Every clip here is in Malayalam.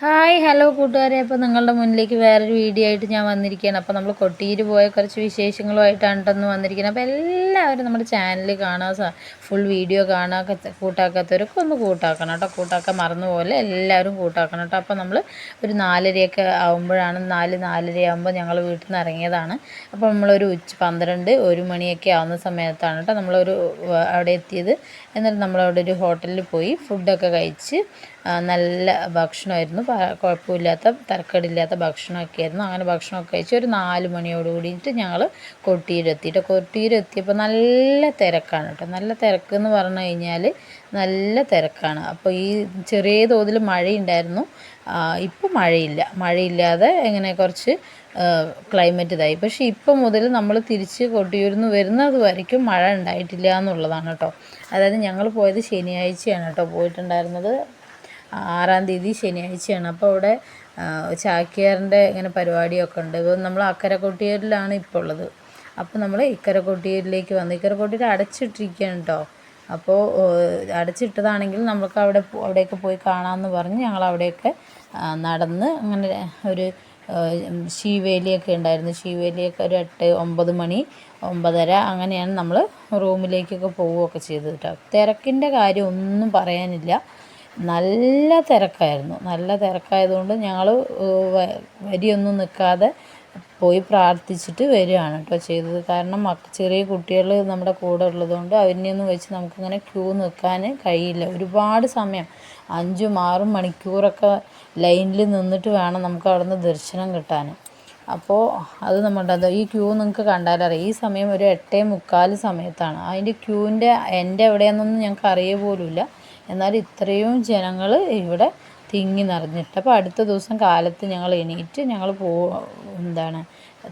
ഹായ് ഹലോ കൂട്ടുകാരെ, അപ്പോൾ നിങ്ങളുടെ മുന്നിലേക്ക് വേറൊരു വീഡിയോ ആയിട്ട് ഞാൻ വന്നിരിക്കുകയാണ്. അപ്പോൾ നമ്മൾ കൊട്ടിയൂർ പോയ കുറച്ച് വിശേഷങ്ങളുമായിട്ടാണ് ഇന്ന് വന്നിരിക്കുന്നത്. അപ്പോൾ എല്ലാവരും നമ്മുടെ ചാനൽ കാണുക, ഫുൾ വീഡിയോ കാണുക, കൂട്ടാക്കാത്തവരൊക്കെ ഒന്ന് കൂട്ടാക്കണം കേട്ടോ. കൂട്ടാക്കാൻ മറന്നുപോലെ എല്ലാവരും കൂട്ടാക്കണം കേട്ടോ. അപ്പോൾ നമ്മൾ ഒരു 4:30 ആകുമ്പോഴാണ് 4:30 ആകുമ്പോൾ ഞങ്ങൾ വീട്ടിൽ നിന്ന് ഇറങ്ങിയതാണ്. അപ്പോൾ നമ്മളൊരു 12 1 മണിയൊക്കെ ആവുന്ന സമയത്താണ് കേട്ടോ നമ്മളൊരു അവിടെ എത്തിയത്. എന്നിട്ട് നമ്മളവിടെ ഒരു ഹോട്ടലിൽ പോയി ഫുഡൊക്കെ കഴിച്ച് നല്ല ഭക്ഷണമായിരുന്നു. കുഴപ്പമില്ലാത്ത തരക്കേടില്ലാത്ത ഭക്ഷണമൊക്കെ ആയിരുന്നു. അങ്ങനെ ഭക്ഷണമൊക്കെ കഴിച്ച് ഒരു 4 മണിയോട് കൂടിയിട്ട് ഞങ്ങൾ കൊട്ടിയൂരെത്തിയിട്ട് കൊട്ടിയൂരെത്തിയപ്പോൾ നല്ല തിരക്കാണ് കേട്ടോ. നല്ല തിരക്കെന്ന് പറഞ്ഞു കഴിഞ്ഞാൽ നല്ല തിരക്കാണ്. അപ്പോൾ ഈ ചെറിയ തോതിൽ മഴയുണ്ടായിരുന്നു. ഇപ്പം മഴയില്ലാതെ ഇങ്ങനെ കുറച്ച് ക്ലൈമറ്റ് ഇതായി. പക്ഷേ ഇപ്പം മുതൽ നമ്മൾ തിരിച്ച് കൊട്ടിയൂരിൽ നിന്ന് വരുന്നത് വരയ്ക്കും മഴ ഉണ്ടായിട്ടില്ല എന്നുള്ളതാണ് കേട്ടോ. അതായത് ഞങ്ങൾ പോയത് ശനിയാഴ്ചയാണ് കേട്ടോ പോയിട്ടുണ്ടായിരുന്നത്. 6-ാം തീയതി ശനിയാഴ്ചയാണ്. അപ്പോൾ അവിടെ ചാക്യാറിൻ്റെ ഇങ്ങനെ പരിപാടിയൊക്കെ ഉണ്ട്. ഇപ്പോൾ നമ്മൾ അക്കരെ കൊട്ടിയൂരിലാണ് ഇപ്പോൾ ഉള്ളത്. അപ്പോൾ നമ്മൾ ഇക്കരെ കൊട്ടിയൂരിലേക്ക് വന്നു. ഇക്കരെ കൊട്ടിയൂർ അടച്ചിട്ടിരിക്കുകയാണ് കേട്ടോ. അപ്പോൾ അടച്ചിട്ടതാണെങ്കിൽ നമുക്ക് അവിടെയൊക്കെ പോയി കാണാമെന്ന് പറഞ്ഞ് ഞങ്ങൾ അവിടെയൊക്കെ നടന്ന് അങ്ങനെ ഒരു ശീവേലിയൊക്കെ ഉണ്ടായിരുന്നു. ശീവേലിയൊക്കെ ഒരു 8-9 മണി 9:30 അങ്ങനെയാണ് നമ്മൾ റൂമിലേക്കൊക്കെ പോവുകയൊക്കെ ചെയ്തത് കേട്ടോ. തിരക്കിൻ്റെ കാര്യം ഒന്നും പറയാനില്ല. നല്ല തിരക്കായിരുന്നു. നല്ല തിരക്കായതുകൊണ്ട് ഞങ്ങൾ വരിയൊന്നും നിൽക്കാതെ പോയി പ്രാർത്ഥിച്ചിട്ട് വരികയാണ് കേട്ടോ ചെയ്തത്. കാരണം ചെറിയ കുട്ടികൾ നമ്മുടെ കൂടെ ഉള്ളതുകൊണ്ട് അവരിനെയൊന്നും വെച്ച് നമുക്കിങ്ങനെ ക്യൂ നിൽക്കാൻ കഴിയില്ല. ഒരുപാട് സമയം 5-6 മണിക്കൂറൊക്കെ ലൈനിൽ നിന്നിട്ട് വേണം നമുക്ക് അവിടെ നിന്ന് ദർശനം കിട്ടാൻ. അപ്പോൾ അത് നമ്മുടെ ഈ ക്യൂ നിങ്ങൾക്ക് കണ്ടാലറിയാം. ഈ സമയം ഒരു 8:45 സമയത്താണ്. അതിൻ്റെ ക്യൂവിൻ്റെ എൻ്റെ എവിടെയാണെന്നൊന്നും ഞങ്ങൾക്ക് അറിയുക പോലുമില്ല. എന്നാൽ ഇത്രയും ജനങ്ങൾ ഇവിടെ തിങ്ങി നിറഞ്ഞിട്ട്. അപ്പോൾ അടുത്ത ദിവസം കാലത്ത് ഞങ്ങൾ എണീറ്റ് ഞങ്ങൾ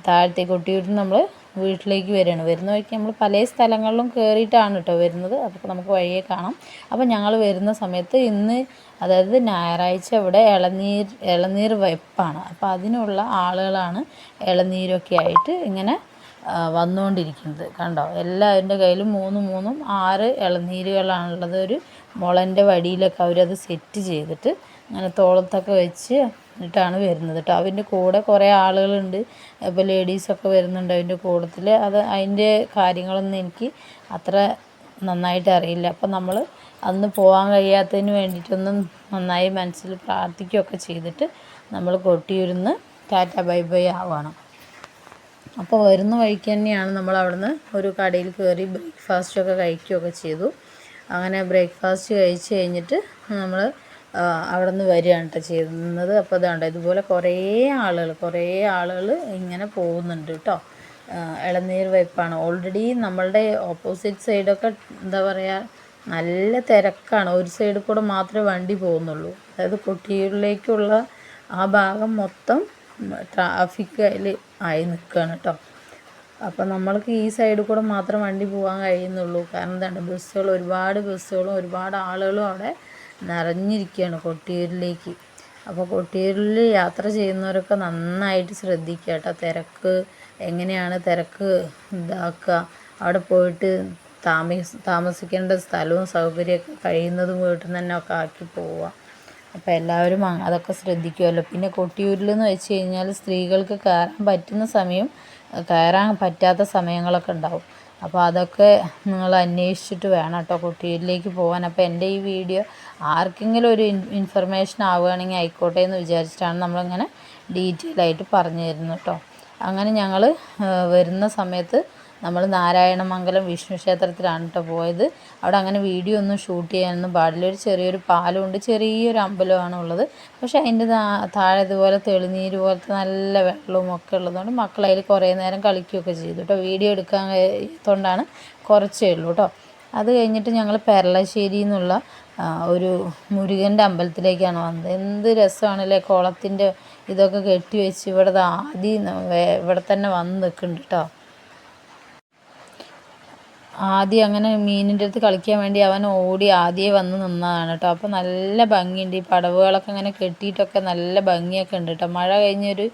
താഴത്തെ കൊട്ടിയൂരിൽ നമ്മൾ വീട്ടിലേക്ക് വരികയാണ്. വരുന്ന വഴിക്ക് നമ്മൾ പല സ്ഥലങ്ങളിലും കയറിയിട്ടാണ് കേട്ടോ വരുന്നത്. അതൊക്കെ നമുക്ക് വഴിയെ കാണാം. അപ്പോൾ ഞങ്ങൾ വരുന്ന സമയത്ത് ഇന്ന് അതായത് ഞായറാഴ്ച ഇവിടെ ഇളനീർ വെപ്പാണ്. അപ്പോൾ അതിനുള്ള ആളുകളാണ് ഇളനീരൊക്കെ ആയിട്ട് ഇങ്ങനെ വന്നുകൊണ്ടിരിക്കുന്നത്. കണ്ടോ, എല്ലാവരുടെ കയ്യിലും 6 ഇളനീരുകളാണുള്ളത്. ഒരു മുളൻ്റെ വടിയിലൊക്കെ അവരത് സെറ്റ് ചെയ്തിട്ട് അങ്ങനെ തോളത്തൊക്കെ വെച്ച് എന്നിട്ടാണ് വരുന്നത് കേട്ടോ. അതിൻ്റെ കൂടെ കുറേ ആളുകളുണ്ട്. ഇപ്പോൾ ലേഡീസൊക്കെ വരുന്നുണ്ട് അതിൻ്റെ കൂട്ടത്തിൽ. അതിൻ്റെ കാര്യങ്ങളൊന്നും എനിക്ക് അത്ര നന്നായിട്ട് അറിയില്ല. അപ്പോൾ നമ്മൾ അന്ന് പോകാൻ കഴിയാത്തതിന് വേണ്ടിയിട്ടൊന്നും നന്നായി മനസ്സിൽ പ്രാർത്ഥിക്കുകയൊക്കെ ചെയ്തിട്ട് നമ്മൾ കൊട്ടിയൂരിൽ നിന്ന് ടാറ്റ ബൈ ബൈ ആവുകയാണ്. അപ്പോൾ വരുന്ന വഴിക്ക് തന്നെയാണ് നമ്മൾ അവിടുന്ന് ഒരു കടയിൽ കയറി ബ്രേക്ക്ഫാസ്റ്റൊക്കെ കഴിക്കുകയൊക്കെ ചെയ്തു. അങ്ങനെ ബ്രേക്ക്ഫാസ്റ്റ് കഴിച്ച് കഴിഞ്ഞിട്ട് നമ്മൾ അവിടെ നിന്ന് വരികയാണ് കേട്ടോ ചെയ്യുന്നത്. അപ്പോൾ അതാണ്ട് ഇതുപോലെ കുറേ ആളുകൾ ഇങ്ങനെ പോകുന്നുണ്ട് കേട്ടോ. ഇളനീർ വെപ്പാണ്. ഓൾറെഡി നമ്മളുടെ ഓപ്പോസിറ്റ് സൈഡൊക്കെ എന്താ പറയുക, നല്ല തിരക്കാണ്. ഒരു സൈഡിൽ കൂടെ മാത്രമേ വണ്ടി പോകുന്നുള്ളൂ. അതായത് കൊട്ടിയൂരിലേക്കുള്ള ആ ഭാഗം മൊത്തം ട്രാഫിക് അതിൽ ആയി നിൽക്കുകയാണ് കേട്ടോ. അപ്പോൾ നമ്മൾക്ക് ഈ സൈഡിൽ കൂടെ മാത്രം വണ്ടി പോകാൻ കഴിയുന്നുള്ളൂ. കാരണം എന്താണ്, ഒരുപാട് ബസ്സുകളും ഒരുപാട് ആളുകളും അവിടെ നിറഞ്ഞിരിക്കുകയാണ് കൊട്ടിയൂരിലേക്ക്. അപ്പോൾ കൊട്ടിയൂരിൽ യാത്ര ചെയ്യുന്നവരൊക്കെ നന്നായിട്ട് ശ്രദ്ധിക്കുക കേട്ടോ. എങ്ങനെയാണ് തിരക്ക് ഇതാക്കുക. അവിടെ പോയിട്ട് താമസിക്കേണ്ട സ്ഥലവും സൗകര്യമൊക്കെ കഴിയുന്നതും വീട്ടിൽ നിന്ന് തന്നെ ഒക്കെ ആക്കി പോവുക. അപ്പോൾ എല്ലാവരും അതൊക്കെ ശ്രദ്ധിക്കുമല്ലോ. പിന്നെ കൊട്ടിയൂരിൽ എന്ന് വെച്ച് കഴിഞ്ഞാൽ സ്ത്രീകൾക്ക് കയറാൻ പറ്റുന്ന സമയം, കയറാൻ പറ്റാത്ത സമയങ്ങളൊക്കെ ഉണ്ടാവും. അപ്പോൾ അതൊക്കെ നിങ്ങൾ അന്വേഷിച്ചിട്ട് വേണം കേട്ടോ കൊട്ടിയൂരിലേക്ക് പോകാൻ. അപ്പോൾ എൻ്റെ ഈ വീഡിയോ ആർക്കെങ്കിലും ഒരു ഇൻഫർമേഷൻ ആവുകയാണെങ്കിൽ ആയിക്കോട്ടെ എന്ന് വിചാരിച്ചിട്ടാണ് നമ്മളിങ്ങനെ ഡീറ്റെയിൽ ആയിട്ട് പറഞ്ഞു തരുന്നത് കേട്ടോ. അങ്ങനെ ഞങ്ങൾ വരുന്ന സമയത്ത് നമ്മൾ നാരായണമംഗലം വിഷ്ണു ക്ഷേത്രത്തിലാണ് കേട്ടോ പോയത്. അവിടെ അങ്ങനെ വീഡിയോ ഒന്നും ഷൂട്ട് ചെയ്യാനൊന്നും പാടില്ല. ഒരു ചെറിയൊരു പാലമുണ്ട്, ചെറിയൊരു അമ്പലമാണ് ഉള്ളത്. പക്ഷേ അതിൻ്റെ താഴെ ഇതുപോലെ തെളിനീര് പോലത്തെ നല്ല വെള്ളവും ഒക്കെ ഉള്ളതുകൊണ്ട് മക്കൾ അതിൽ കുറേ നേരം കളിക്കുകയൊക്കെ ചെയ്തു കേട്ടോ. വീഡിയോ എടുക്കാൻ കഴിയാത്തതുകൊണ്ടാണ് കുറച്ചേ ഉള്ളൂ കേട്ടോ. അത് കഴിഞ്ഞിട്ട് ഞങ്ങൾ പെരളശ്ശേരി എന്നുള്ള ഒരു മുരുകൻ്റെ അമ്പലത്തിലേക്കാണ് വന്നത്. എന്ത് രസമാണല്ലേ, കുളത്തിൻ്റെ ഇതൊക്കെ കെട്ടി വെച്ച് ഇവിടെ തന്നെ വന്ന് നിൽക്കുന്നുണ്ട് കേട്ടോ. ആദ്യം അങ്ങനെ മീനിൻ്റെ അടുത്ത് കളിക്കാൻ വേണ്ടി അവൻ ഓടി ആദ്യമേ വന്ന് നിന്നതാണ് കേട്ടോ. അപ്പോൾ നല്ല ഭംഗിയുണ്ട്. ഈ പടവുകളൊക്കെ ഇങ്ങനെ കെട്ടിയിട്ടൊക്കെ നല്ല ഭംഗിയൊക്കെ ഉണ്ട് കേട്ടോ. മഴ കഴിഞ്ഞൊരു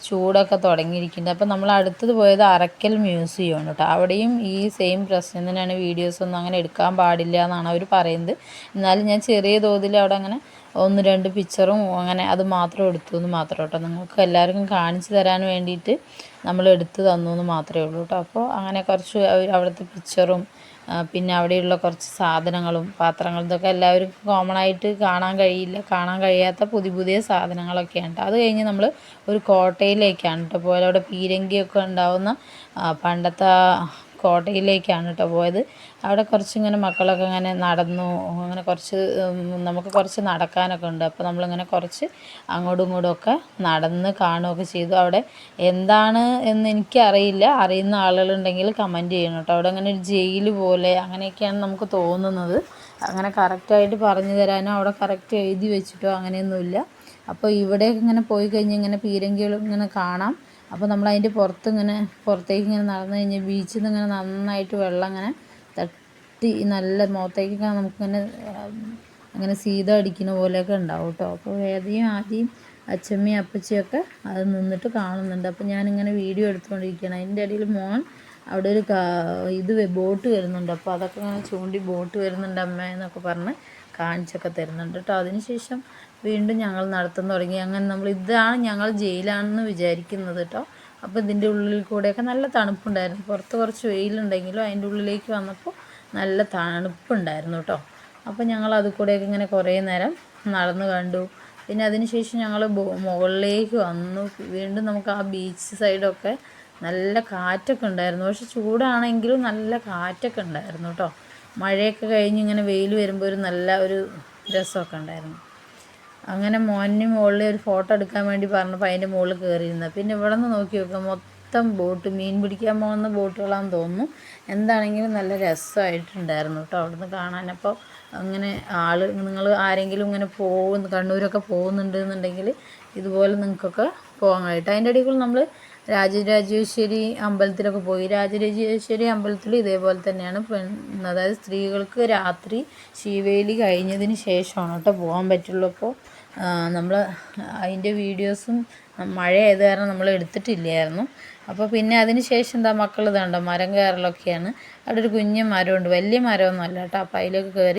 ചൂടൊക്കെ തുടങ്ങിയിരിക്കുന്നുണ്ട്. അപ്പോൾ നമ്മൾ അടുത്തത് പോയത് അറക്കൽ മ്യൂസിയമാണ് കേട്ടോ. അവിടെയും ഈ സെയിം പ്രശ്നം തന്നെയാണ്. വീഡിയോസൊന്നും അങ്ങനെ എടുക്കാൻ പാടില്ല എന്നാണ് അവർ പറയുന്നത്. എന്നാലും ഞാൻ ചെറിയ തോതിൽ അവിടെ അങ്ങനെ ഒന്ന് രണ്ട് പിക്ചറും അങ്ങനെ അത് മാത്രം എടുത്തു എന്ന് മാത്രം കേട്ടോ. നിങ്ങൾക്ക് എല്ലാവർക്കും കാണിച്ചു തരാൻ വേണ്ടിയിട്ട് നമ്മൾ എടുത്തു തന്നു എന്ന് മാത്രമേ ഉള്ളൂ കേട്ടോ. അപ്പോൾ അങ്ങനെ കുറച്ച് അവിടുത്തെ പിക്ചറും പിന്നെ അവിടെയുള്ള കുറച്ച് സാധനങ്ങളും പാത്രങ്ങളും ഇതൊക്കെ എല്ലാവർക്കും കോമൺ ആയിട്ട് കാണാൻ കഴിയാത്ത പുതിയ സാധനങ്ങളൊക്കെയാണ് കേട്ടോ. അത് കഴിഞ്ഞ് നമ്മൾ ഒരു കോട്ടയിലേക്കാണ് കേട്ടോ പോയത്. അവിടെ പീരങ്കിയൊക്കെ ഉണ്ടാവുന്ന പണ്ടത്തെ കോട്ടയിലേക്കാണ് കേട്ടോ പോയത്. അവിടെ കുറച്ചിങ്ങനെ മക്കളൊക്കെ ഇങ്ങനെ നടന്നു, അങ്ങനെ കുറച്ച് നമുക്ക് കുറച്ച് നടക്കാനൊക്കെ ഉണ്ട്. അപ്പോൾ നമ്മളിങ്ങനെ കുറച്ച് അങ്ങോട്ടും ഇങ്ങോട്ടും ഒക്കെ നടന്ന് കാണുകയൊക്കെ ചെയ്തു. അവിടെ എന്താണ് എന്ന് എനിക്കറിയില്ല, അറിയുന്ന ആളുകളുണ്ടെങ്കിൽ കമൻറ്റ് ചെയ്യണം കേട്ടോ. അവിടെ അങ്ങനെ ഒരു ജയിൽ പോലെ അങ്ങനെയൊക്കെയാണ് നമുക്ക് തോന്നുന്നത്. അങ്ങനെ കറക്റ്റായിട്ട് പറഞ്ഞു തരാനോ അവിടെ കറക്റ്റ് എഴുതി വെച്ചിട്ടോ അങ്ങനെയൊന്നുമില്ല. അപ്പോൾ ഇവിടെയൊക്കെ ഇങ്ങനെ പോയി കഴിഞ്ഞ് ഇങ്ങനെ പീരങ്കികൾ ഇങ്ങനെ കാണാം. അപ്പോൾ നമ്മൾ അതിൻ്റെ പുറത്തേക്ക് ഇങ്ങനെ നടന്നു കഴിഞ്ഞാൽ ബീച്ചിൽ നിന്ന് ഇങ്ങനെ നന്നായിട്ട് വെള്ളം ഇങ്ങനെ തട്ടി നല്ല മുഖത്തേക്കൊക്കെ നമുക്കിങ്ങനെ അങ്ങനെ സീത അടിക്കുന്ന പോലെയൊക്കെ ഉണ്ടാവും കേട്ടോ. അപ്പോൾ ആദ്യം അച്ചമ്മയും അപ്പച്ചിയൊക്കെ അത് നിന്നിട്ട് കാണുന്നുണ്ട്. അപ്പോൾ ഞാനിങ്ങനെ വീഡിയോ എടുത്തുകൊണ്ടിരിക്കുകയാണ്. അതിൻ്റെ ഇടയിൽ മോൻ അവിടെ ഒരു ബോട്ട് വരുന്നുണ്ട്. അപ്പോൾ അതൊക്കെ ഇങ്ങനെ ചൂണ്ടി ബോട്ട് വരുന്നുണ്ട് അമ്മ എന്നൊക്കെ പറഞ്ഞ് കാണിച്ചൊക്കെ തരുന്നുണ്ട് കേട്ടോ. അതിനുശേഷം വീണ്ടും ഞങ്ങൾ നടത്താൻ തുടങ്ങി. അങ്ങനെ ഇതാണ് ഞങ്ങൾ ജയിലാണെന്ന് വിചാരിക്കുന്നത് കേട്ടോ. അപ്പോൾ ഇതിൻ്റെ ഉള്ളിൽ കൂടെയൊക്കെ നല്ല തണുപ്പുണ്ടായിരുന്നു. പുറത്ത് കുറച്ച് വെയിലുണ്ടെങ്കിലും അതിൻ്റെ ഉള്ളിലേക്ക് വന്നപ്പോൾ നല്ല തണുപ്പുണ്ടായിരുന്നു കേട്ടോ. അപ്പോൾ ഞങ്ങൾ അത് കൂടെയൊക്കെ ഇങ്ങനെ കുറേ നേരം നടന്നു കണ്ടു. പിന്നെ അതിനുശേഷം ഞങ്ങൾ മുകളിലേക്ക് വന്നു. വീണ്ടും നമുക്ക് ആ ബീച്ച് സൈഡൊക്കെ നല്ല കാറ്റൊക്കെ ഉണ്ടായിരുന്നു. പക്ഷെ ചൂടാണെങ്കിലും നല്ല കാറ്റൊക്കെ ഉണ്ടായിരുന്നു കേട്ടോ. മഴയൊക്കെ കഴിഞ്ഞ് ഇങ്ങനെ വെയിൽ വരുമ്പോൾ നല്ല ഒരു രസമൊക്കെ ഉണ്ടായിരുന്നു. അങ്ങനെ മോനും മുകളിൽ ഒരു ഫോട്ടോ എടുക്കാൻ വേണ്ടി പറഞ്ഞപ്പോൾ അതിൻ്റെ മുകളിൽ കയറിയിരുന്നത്. പിന്നെ ഇവിടെ നിന്ന് നോക്കി നോക്കുക, മൊത്തം ബോട്ട്, മീൻ പിടിക്കാൻ പോകുന്ന ബോട്ടുകളാണെന്ന് തോന്നുന്നു. എന്താണെങ്കിലും നല്ല രസമായിട്ടുണ്ടായിരുന്നു കേട്ടോ അവിടുന്ന് കാണാൻ. അപ്പോൾ അങ്ങനെ നിങ്ങൾ ആരെങ്കിലും ഇങ്ങനെ കണ്ണൂരൊക്കെ പോകുന്നുണ്ട് എന്നുണ്ടെങ്കിൽ ഇതുപോലെ നിങ്ങൾക്കൊക്കെ പോകാൻ കഴിയും. അതിൻ്റെ ഇടയിൽ നമ്മൾ രാജരാജേശ്വരി അമ്പലത്തിലൊക്കെ പോയി. രാജരാജേശ്വരി അമ്പലത്തിൽ ഇതേപോലെ തന്നെയാണ് അതായത് സ്ത്രീകൾക്ക് രാത്രി ശീവേലി കഴിഞ്ഞതിന് ശേഷമാണ് കേട്ടോ പോകാൻ പറ്റുള്ളൂ. അപ്പോൾ നമ്മൾ അതിൻ്റെ വീഡിയോസും മഴ ആയത് കാരണം നമ്മൾ എടുത്തിട്ടില്ലായിരുന്നു. അപ്പോൾ പിന്നെ അതിന് ശേഷം മക്കൾ ഇതുണ്ടോ മരം കയറലൊക്കെയാണ്. അവിടെ ഒരു കുഞ്ഞു മരമുണ്ട്, വലിയ മരമൊന്നും അല്ല കേട്ടോ. അപ്പോൾ അതിലേക്ക് കയറി